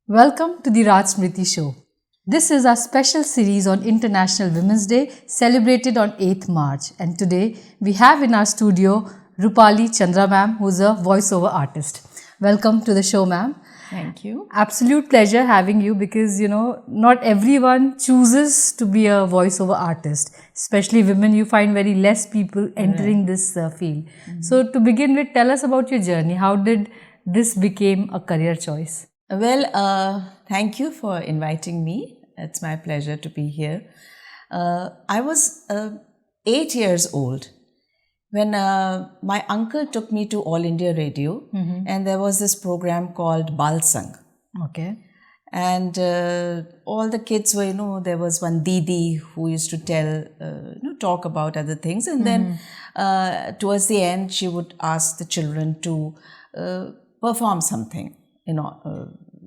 Welcome to the Raj Smriti show. This is our special series on International Women's Day celebrated on 8th March, and today we have in our studio Rupali Chandra ma'am, who's a voiceover artist. Welcome to the show, ma'am. Thank you. Absolute pleasure having you because not everyone chooses to be a voiceover artist, especially women. You find very less people entering this field. So to begin with, tell us about your journey. How did this become a career choice? Well, thank you for inviting me. It's my pleasure to be here. I was 8 years old when my uncle took me to All India Radio, and there was this program called Bal Sang. Okay. And all the kids were, there was one Didi who used to tell, talk about other things. And then towards the end, she would ask the children to perform something,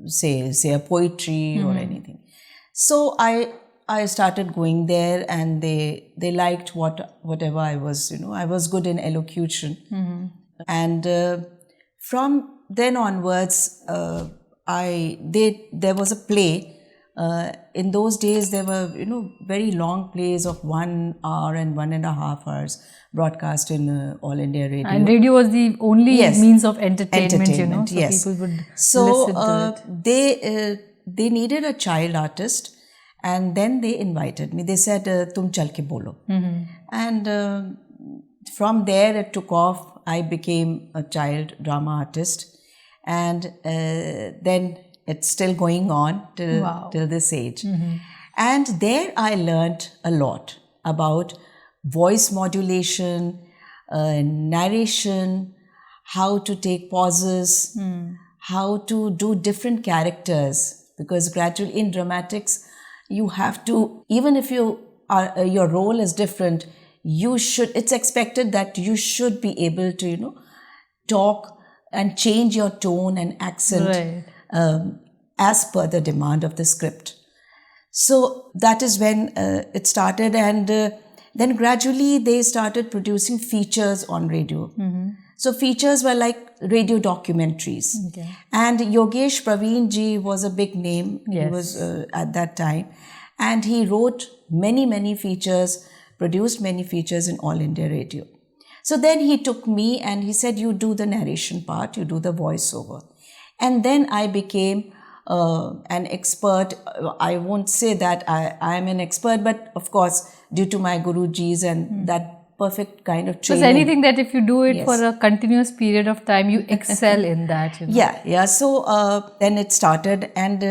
say a poetry or anything. So I started going there, and they liked whatever I was, I was good in elocution. And from then onwards, there was a play. In those days, there were, very long plays of 1 hour and 1.5 hours broadcast in All India Radio. And radio was the only means of entertainment, so yes. people would So listen to it. They needed a child artist, and then they invited me. They said, "Tum chal ke bolo." And from there it took off. I became a child drama artist, and then it's still going on till this age. And there I learned a lot about voice modulation, narration, how to take pauses, how to do different characters, because gradually in dramatics you have to, even if your role is different, it's expected that you should be able to talk and change your tone and accent as per the demand of the script. So that is when it started, and then gradually they started producing features on radio. So features were like radio documentaries. And Yogesh Praveen ji was a big name. He was at that time, and he wrote many features, produced many features in All India Radio. So then he took me and he said, "You do the narration part, you do the voiceover." And then I became an expert. I won't say that I am an expert, but of course, due to my Gurujis and that perfect kind of training. So anything that if you do it for a continuous period of time, you excel in that. Yeah. So then it started, and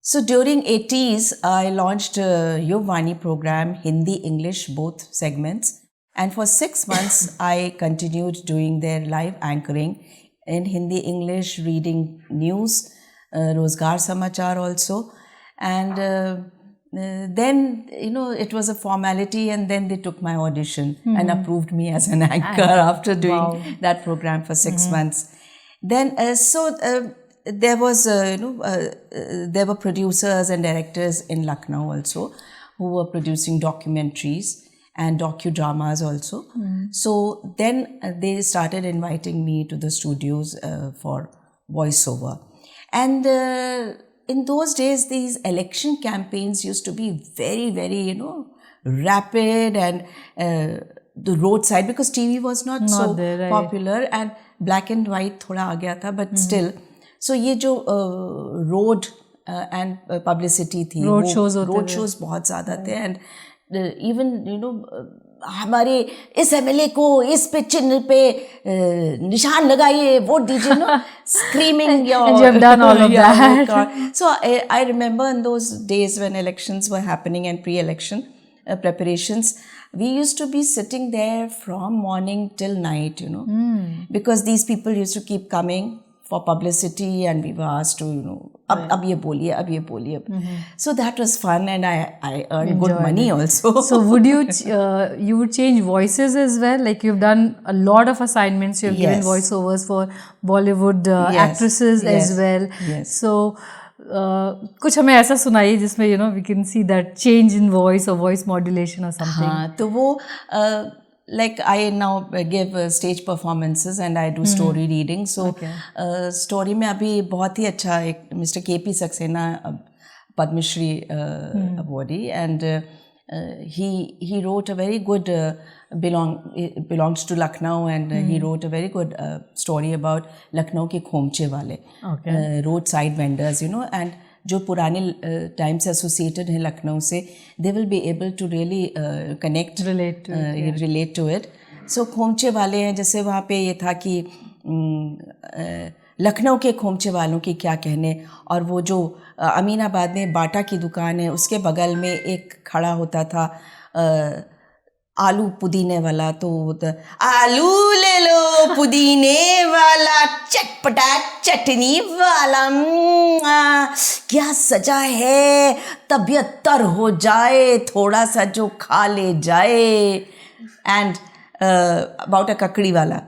so during 80s, I launched a Yugvani program, Hindi, English, both segments. And for 6 months, I continued doing their live anchoring in Hindi, English, reading news, Rozgar Samachar also. And then, it was a formality, and then they took my audition and approved me as an anchor after doing that program for 6 months. Then, there was, there were producers and directors in Lucknow also who were producing documentaries and docudramas also. So then they started inviting me to the studios for voiceover. And in those days, these election campaigns used to be very, very, rapid, and the roadside, because TV was not so popular, and black and white thoda aa gaya tha, but still. So ye jo road and publicity thi, road shows बहुत ज़्यादा थे, and even हमारे इस MLA को इस पे चिन्ह पे निशान लगाइए, वोट दीजिए, screaming your, and you have done all of that. So I remember in those days when elections were happening and pre-election preparations, we used to be sitting there from morning till night, because these people used to keep coming for publicity, and we were asked to, ab ye boliye, ab ye boliye. So that was fun, and I earned good money also. So would you would change voices as well? Like you've done a lot of assignments, you've given voiceovers for Bollywood actresses as well. So कुछ हमें ऐसा सुनाइए जिसमें we can see that change in voice or voice modulation or something. हाँ, तो वो like I now give stage performances and I do story reading. So story में अभी बहुत ही अच्छा एक Mr. KP Saxena Padma Shri awardee, and he wrote a very good belongs to Lucknow, and he wrote a very good story about Lucknow के खोमचे वाले roadside vendors, you know, and जो पुराने time से एसोसिएटेड हैं लखनऊ से, they will be able to really connect relate to it. So खोमचे वाले हैं, जैसे वहाँ पे ये था कि लखनऊ के खोमचे वालों की क्या कहने, और वो जो अमीनाबाद में बाटा की दुकान है उसके बगल में एक खड़ा होता था आलू पुदीने वाला, तो आलू ले लो पुदीने वाला, चटपटा चटनी वाला, क्या सजा है, तबीयत तर हो जाए, थोड़ा सा जो खा ले जाए. एंड अबाउट अ ककड़ी वाला,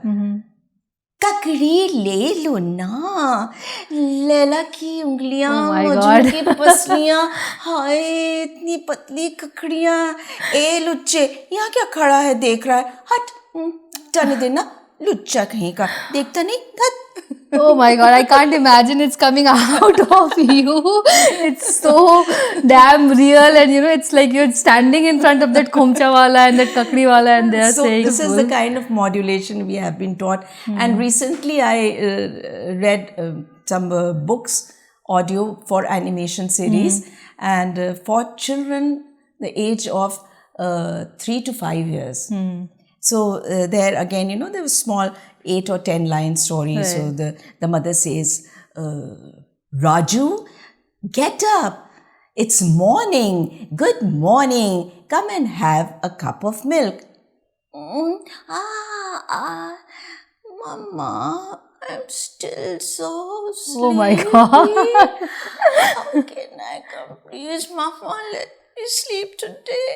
ककड़ी ले लो ना, लैला की उंगलियां, मजनू की पसलियां, हाय इतनी पतली ककड़ियां, ए लुच्चे यहाँ क्या खड़ा है देख रहा है, हट जाने देना, लुच्चा कहीं का, देखता नहीं, हट. Oh my God, I can't imagine it's coming out of you. It's so damn real, and you know, it's like you're standing in front of that khomcha wala and that kakdi wala, and they're saying. So this is the kind of modulation we have been taught. And recently I read some books, audio for animation series, and for children the age of 3 to 5 years. So there again, you know, there was small 8 or 10 line stories. Right. So the mother says, Raju, get up. It's morning. Good morning. Come and have a cup of milk. Mama, I'm still so sleepy. Oh my God. How can I come? Please, Mama, let me sleep today.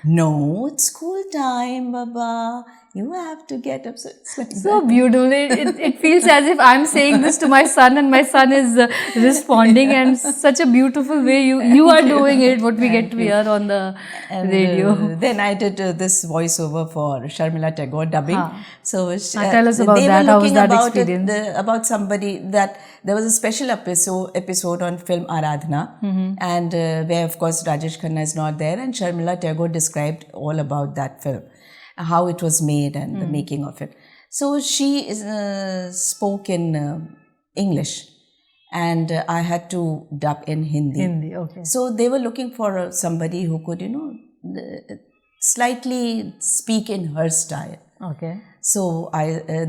No, it's school time, Baba. You have to get up. So beautiful. It feels as if I'm saying this to my son and my son is responding, and such a beautiful way you are doing it, what we get to hear on the radio. Then I did this voiceover for Sharmila Tagore dubbing. So tell us about that. How was that experience? About somebody that there was a special episode on film Aradhana, and where of course Rajesh Khanna is not there, and Sharmila Tagore described all about that film, how it was made and the making of it. So she spoke in English, and I had to dub in Hindi. Hindi, okay. So they were looking for somebody who could, you know, slightly speak in her style. Okay. So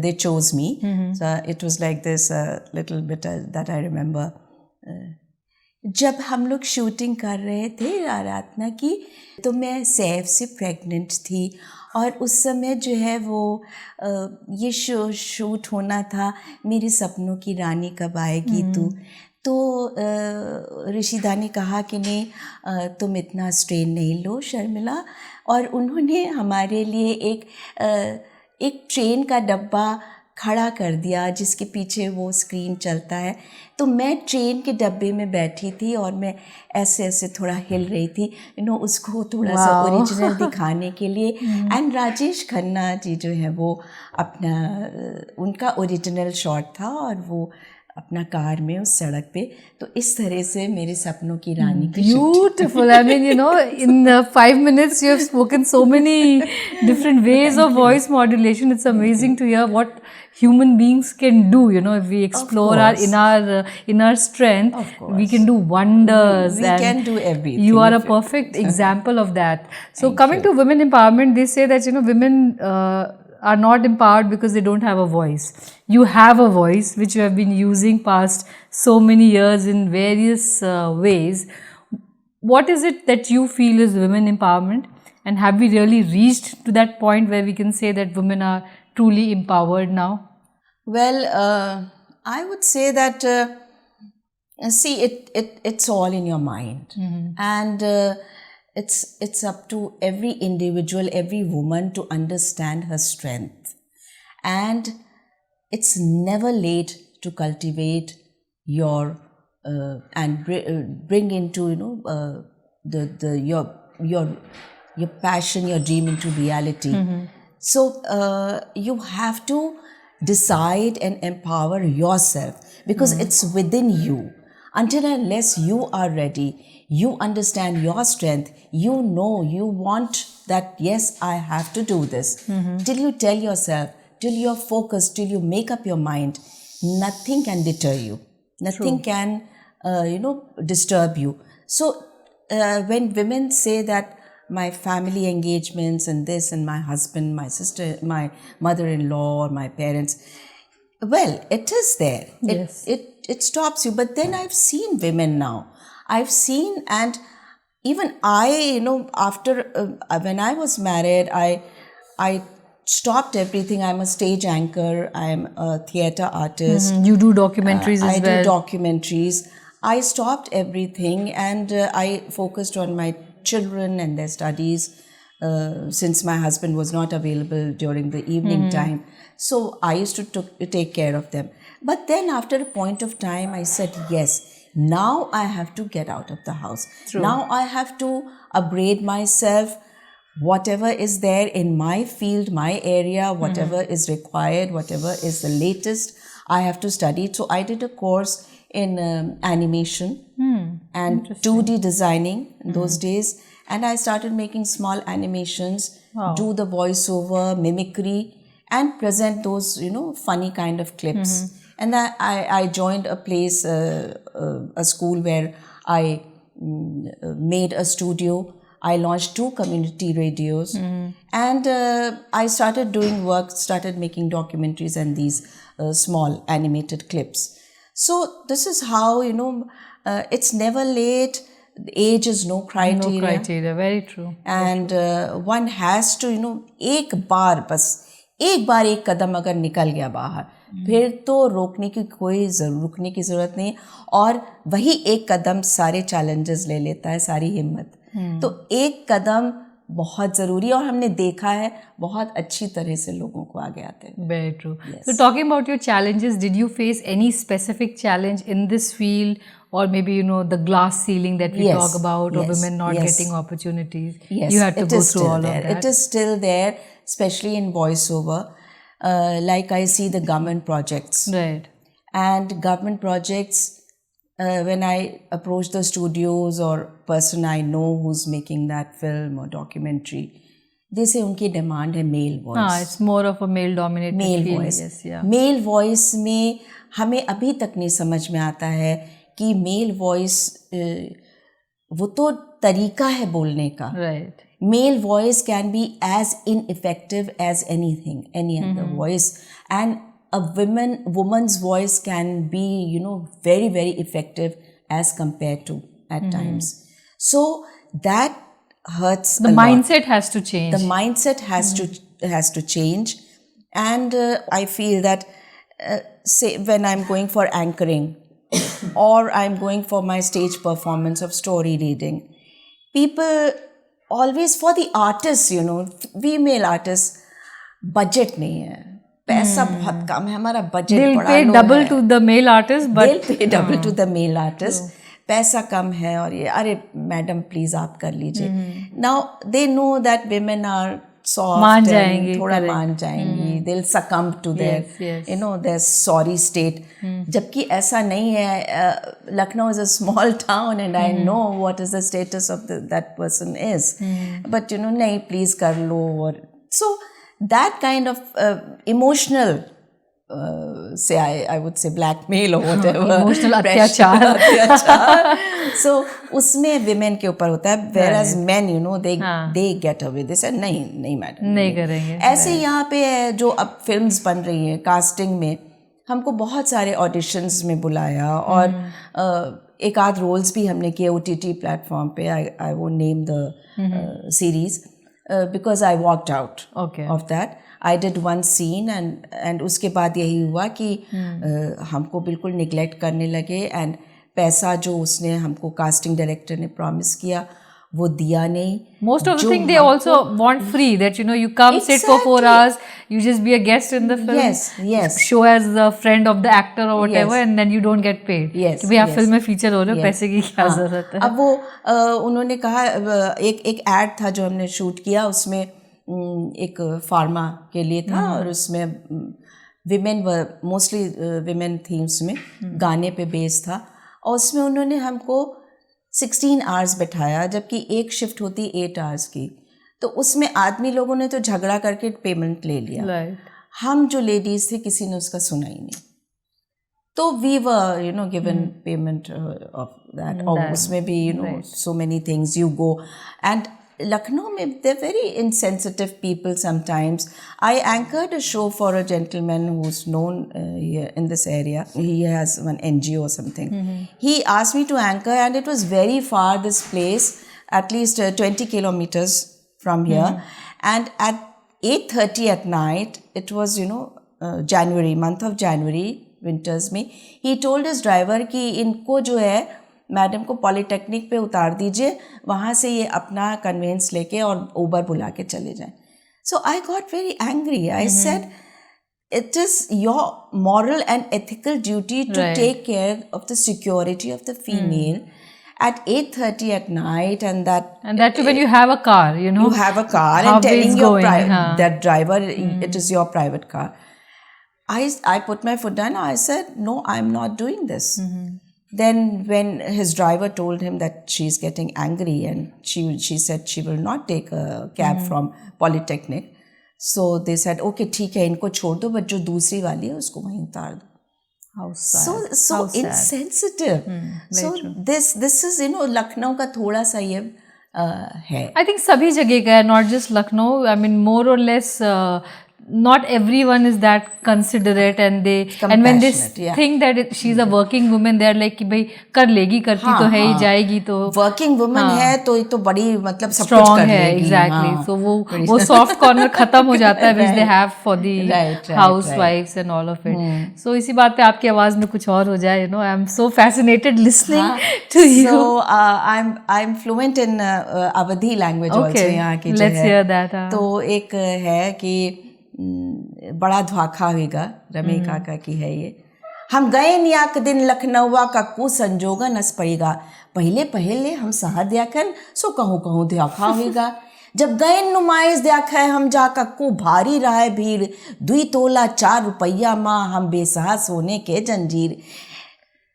they chose me. So it was like this little bit that I remember. जब हम लोग shooting कर रहे थे आराधना की, तो मैं सैफ से प्रेग्नेंट थी, और उस समय जो है वो ये शूट होना था, मेरे सपनों की रानी कब आएगी तू. तो ऋषिदा ने कहा कि नहीं तुम इतना स्ट्रेन नहीं लो शर्मिला, और उन्होंने हमारे लिए एक ट्रेन का डब्बा खड़ा कर दिया जिसके पीछे वो स्क्रीन चलता है. तो मैं ट्रेन के डब्बे में बैठी थी और मैं ऐसे ऐसे थोड़ा हिल रही थी, यू नो, उसको थोड़ा सा ओरिजिनल दिखाने के लिए. एंड राजेश खन्ना जी जो है वो अपना उनका ओरिजिनल शॉट था, और वो अपना कार में उस सड़क पे. तो इस तरह से मेरे सपनों की रानी की beautiful. I mean, you know, in 5 minutes you have spoken so many different ways of voice modulation. It's amazing to hear what human beings can do, you know, if we explore our inner strength, we can do wonders. We can do everything. You are a perfect example of that. So coming to women empowerment, they say that, you know, women are not empowered because they don't have a voice. You have a voice which you have been using past so many years in various ways. What is it that you feel is women empowerment? And have we really reached to that point where we can say that women are truly empowered now? Well, I would say that, see, it's all in your mind. And it's up to every individual, every woman to understand her strength. And it's never late to cultivate your and bring into, you know, your passion, your dream into reality. So you have to decide and empower yourself, because it's within you. Until unless you are ready, you understand your strength, you know you want that, yes, I have to do this. Till you tell yourself, till you're focused, till you make up your mind, nothing can deter you. Nothing can, disturb you. So when women say that my family engagements and this and my husband, my sister, my mother-in-law or my parents, well, it is there. Yes. It stops you. But then I've seen women now. I've seen, and even I, after when I was married, I stopped everything. I'm a stage anchor. I'm a theater artist. You do documentaries as well. I do documentaries. I stopped everything, and I focused on my children and their studies, since my husband was not available during the evening time. So I used to take care of them. But then after a point of time, I said, yes, now I have to get out of the house. True. Now I have to upgrade myself. Whatever is there in my field, my area, whatever is required, whatever is the latest, I have to study. So I did a course in animation and 2D designing in those days. And I started making small animations, do the voiceover, mimicry, and present those, funny kind of clips. And I joined a place, a school where I made a studio. I launched 2 community radios, and I started doing work, started making documentaries and these small animated clips. So this is how, it's never late. Age is no criteria. No criteria, very true. And one has to, एक बार एक कदम अगर निकल गया बाहर, फिर तो रुकने की ज़रूरत नहीं, और वही एक कदम सारे चैलेंजेस ले लेता है, सारी हिम्मत. तो एक कदम बहुत ज़रूरी है, और हमने देखा है बहुत अच्छी तरह से लोगों को आगे आते हैं. Very true. Yes. So talking about your challenges, did you face any specific challenge in this field, or maybe the glass ceiling that we talk about, or women not getting opportunities? Yes, you had to go through all there. of that. It is still there, especially in voiceover. Like I see the government projects. Right. And government projects, when I approach the studios or person I know who's making that film or documentary, they say unki demand hai male voice. It's more of a male dominated male field. voice. Yes, yeah. Male voice में हमें अभी तक नहीं समझ में आता है कि male voice वो तो तरीका है बोलने का. Right. Male voice can be as ineffective as anything, any other voice, and a woman's voice can be, very, very effective as compared to at times. So that hurts. The mindset has to change. The mindset has to change, and I feel that say when I'm going for anchoring or I'm going for my stage performance of story reading, people always, for the artists, female artists, budget नहीं है, पैसा बहुत कम है, हमारा budget They'll बड़ा pay low double है. to the male artist, but They'll pay double to the male artist. पैसा कम है, और ये अरे मैडम प्लीज आप कर लीजिए. Now they know that women are soft, मान जाएंगी, थोड़ा मान जाएंगी. They'll succumb to their, their sorry state. जबकि ऐसा नहीं है. Lucknow is a small town, and I know what is the status of that person is. But नहीं please कर लो. और so that kind of emotional, say I would say blackmail or whatever, emotional अत्याचार. So उसमें women के ऊपर होता है, whereas men they get away. They say नहीं मैडम नहीं करेंगे. ऐसे यहाँ पे है जो अब फिल्म्स बन रही हैं, कास्टिंग में हमको बहुत सारे ऑडिशंस में बुलाया, और एक आध रोल्स भी हमने किए OTT प्लेटफॉर्म पे. I won't name the series because I walked out of that. I did one scene, and उसके बाद यही हुआ कि हमको बिल्कुल निगलेक्ट करने लगे, एंड पैसा जो उसने हमको कास्टिंग डायरेक्टर ने प्रॉमिस किया वो दिया नहीं. Most of the thing they also want free, that you come sit for 4 hours, you just be a guest in the film, yes, show as the friend of the actor or whatever, and then you don't get paid. कि भाई आप film में feature हो रहे हो, पैसे की क्या जरूरत है. अब वो उन्होंने कहा, एक एड था जो हमने शूट किया, उसमें एक फार्मा के लिए था और उसमें विमेन मोस्टली विमेन थीम्स में गाने पे बेस था और उसमें उन्होंने हमको 16 आवर्स बैठाया जबकि एक शिफ्ट होती 8 आवर्स की। तो उसमें आदमी लोगों ने तो झगड़ा करके पेमेंट ले लिया, हम जो लेडीज़ थे किसी ने उसका सुना ही नहीं। तो we were given payment of that और उसमें भी so many things you go and Lucknow में they're very insensitive people sometimes. I anchored a show for a gentleman who's known here in this area. He has one NGO or something. He asked me to anchor and it was very far, this place, at least 20 kilometers from here. And at 8:30 at night, it was, January, month of January, winters में, he told his driver कि इनको जो है madam को polytechnic पे उतार दीजिए, वहाँ से ये अपना कन्वेंस लेके और ऊबर बुला के चले जाएं। So I got very angry. I said it is your moral and ethical duty to take care of the security of the female at 8:30 at night, and that too when you have a car, you have a car and telling your that driver it is your private car. I put my foot down. I said no, I'm not doing this. Then when his driver told him that she's getting angry and she said she will not take a cab from Polytechnic, so they said okay ठीक है इनको छोड़ दो but जो दूसरी वाली है उसको वहीं उतार दो. How sad. So insensitive. So this is Lucknow का थोड़ा सा ये है. I think सभी जगह का है, not just Lucknow. I mean more or less not everyone is that considerate and when they think that she's a working woman, they are like कि भाई कर लेगी, करती तो है ही, जाएगी तो working woman है तो बड़ी मतलब सब कुछ कर है लेगी. exactly. So वो soft corner खत्म हो जाता है which they have for the housewives and all of it. So इसी बात पे आपकी आवाज में कुछ और हो जाए, I'm so fascinated listening to you. So I'm fluent in Awadhi language also यहाँ की. Let's hear that. तो एक है कि बड़ा ध्वाखा होगा, रमे काका की है ये. हम गए नियाक दिन लखनऊआ का कु संजोगा नस पड़ेगा, पहले पहले हम सहर दियाखन सो कहूँ कहूँ ध्वाखा होगा. जब गए नुमाइश देखा हम जा कक्कू भारी रहा है भीड़, 2 तोला 4 रुपया माँ हम बेसहा सोने के जंजीर.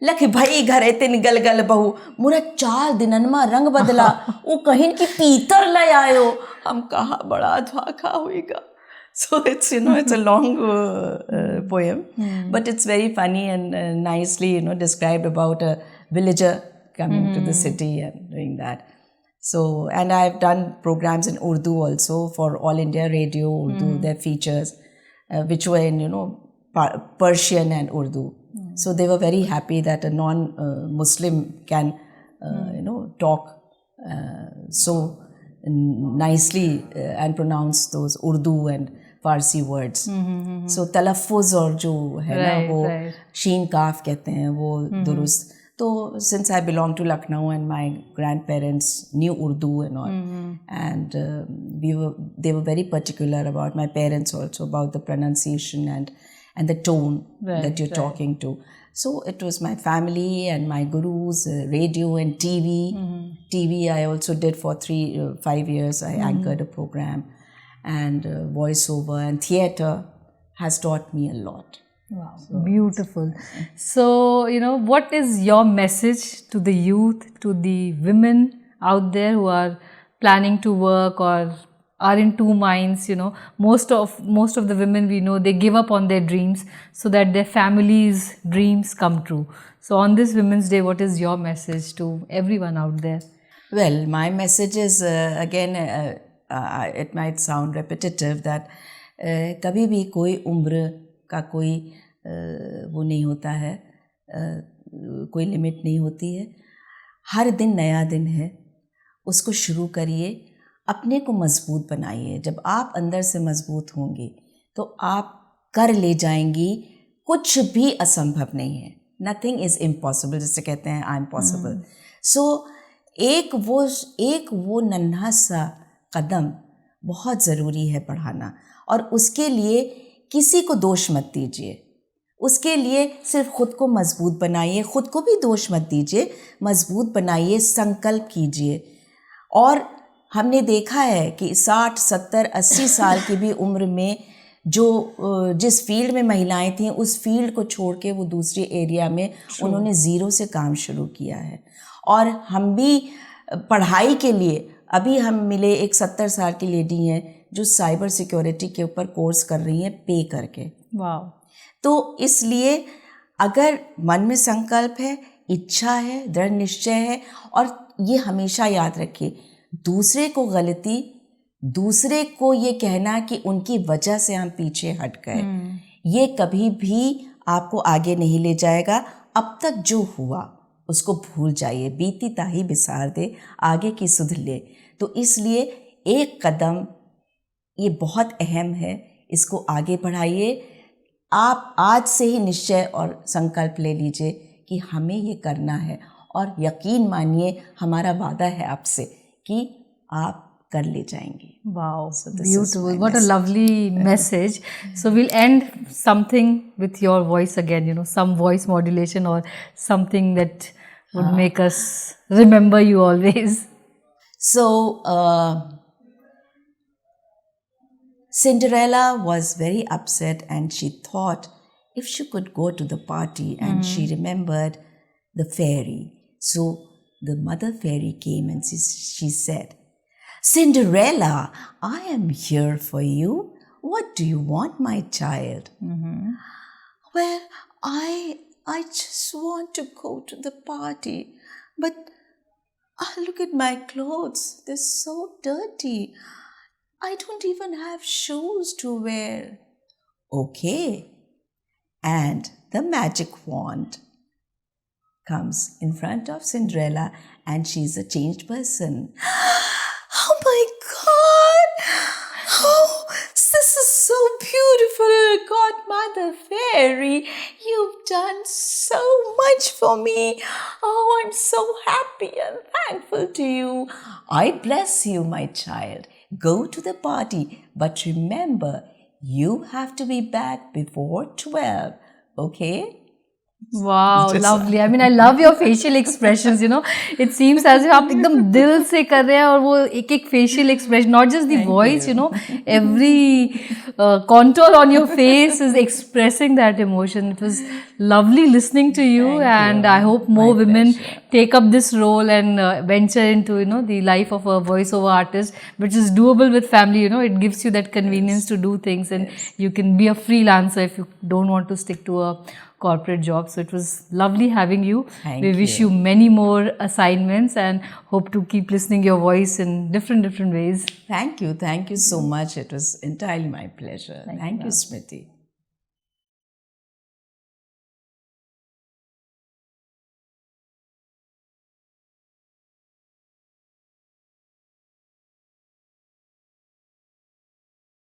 लख भाई घरे तिन गल गल बहू मुरा 4 दिनन में रंग बदला, वो कहीं की पीतर ले आयो, हम कहा बड़ा ध्वाखा होगा. So it's it's a long poem, but it's very funny and nicely described about a villager coming to the city and doing that. So and I've done programs in Urdu also for All India Radio Urdu, their features which were in Persian and Urdu. So they were very happy that a non-Muslim can talk so nicely and pronounce those Urdu and Farsi words. So तलफ़ुज़ और जो है ना वो शीन काफ कहते हैं वो दुरुस्त. तो since I belong to Lucknow and my grandparents knew Urdu and all and they were very particular about my parents also about the pronunciation and the tone that you're talking to. So it was my family and my gurus, radio and TV. TV I also did for 5 years. I anchored a program. And voiceover and theatre has taught me a lot. Wow, so beautiful. So, what is your message to the youth, to the women out there who are planning to work or are in two minds? Most of the women we know, they give up on their dreams so that their families' dreams come true. So, on this Women's Day, what is your message to everyone out there? Well, my message is again. It might sound repetitive that कभी भी कोई उम्र का कोई वो नहीं होता है, कोई लिमिट नहीं होती है. हर दिन नया दिन है, उसको शुरू करिए, अपने को मजबूत बनाइए. जब आप अंदर से मजबूत होंगी तो आप कर ले जाएंगी, कुछ भी असंभव नहीं है. Nothing is impossible, जिसे कहते हैं I'm possible. So एक वो नन्हा सा कदम बहुत ज़रूरी है बढ़ाना, और उसके लिए किसी को दोष मत दीजिए. उसके लिए सिर्फ खुद को मजबूत बनाइए, खुद को भी दोष मत दीजिए, मजबूत बनाइए, संकल्प कीजिए और हमने देखा है कि 60, 70, 80 साल की भी उम्र में जिस फील्ड में महिलाएं थीं, उस फील्ड को छोड़ के वो दूसरे एरिया में उन्होंने ज़ीरो से काम शुरू किया है। और हम भी पढ़ाई के लिए, अभी हम मिले एक 70 साल की लेडी हैं जो साइबर सिक्योरिटी के ऊपर कोर्स कर रही हैं पे करके। वाह। तो इसलिए अगर मन में संकल्प है, इच्छा है, दृढ़ निश्चय है, और ये हमेशा याद रखिए, दूसरे को गलती, दूसरे को ये कहना कि उनकी वजह से हम पीछे हट गए, ये कभी भी आपको आगे नहीं ले जाएगा। अब तक जो हुआ उसको भूल जाइए, बीती ताही बिसार दे, आगे की सुध ले। तो इसलिए एक कदम ये बहुत अहम है, इसको आगे बढ़ाइए। आप आज से ही निश्चय और संकल्प ले लीजिए कि हमें ये करना है, और यकीन मानिए हमारा वादा है आपसे कि आप कर ले जाएंगे। Wow, beautiful. What a lovely message. So we'll end something with your voice again, you know, some voice modulation or something that would make us remember you always. So, Cinderella was very upset and she thought if she could go to the party, and she remembered the fairy. So the mother fairy came and she said, Cinderella, I am here for you. What do you want, my child? Well, I just want to go to the party, but look at my clothes. They're so dirty. I don't even have shoes to wear. Okay. And the magic wand comes in front of Cinderella, and she's a changed person. Oh my God! Oh, this is so beautiful, Godmother Fairy. You've done so much for me. Oh, I'm so happy and thankful to you. I bless you, my child. Go to the party, but remember, you have to be back before 12, okay? Wow, lovely. I mean, I love your facial expressions, you know. It seems as if आप एकदम दिल से कर रहे हैं, और वो एक facial expression, not just the voice, you know, every contour on your face is expressing that emotion. It was lovely listening to you, and I hope more women take up this role and venture into, you know, the life of a voiceover artist, which is doable with family. You know, it gives you that convenience to do things, and you can be a freelancer if you don't want to stick to a corporate job. So it was lovely having you. We wish you many more assignments and hope to keep listening your voice in different ways. Thank you so much. It was entirely my pleasure. Thank you, Smriti.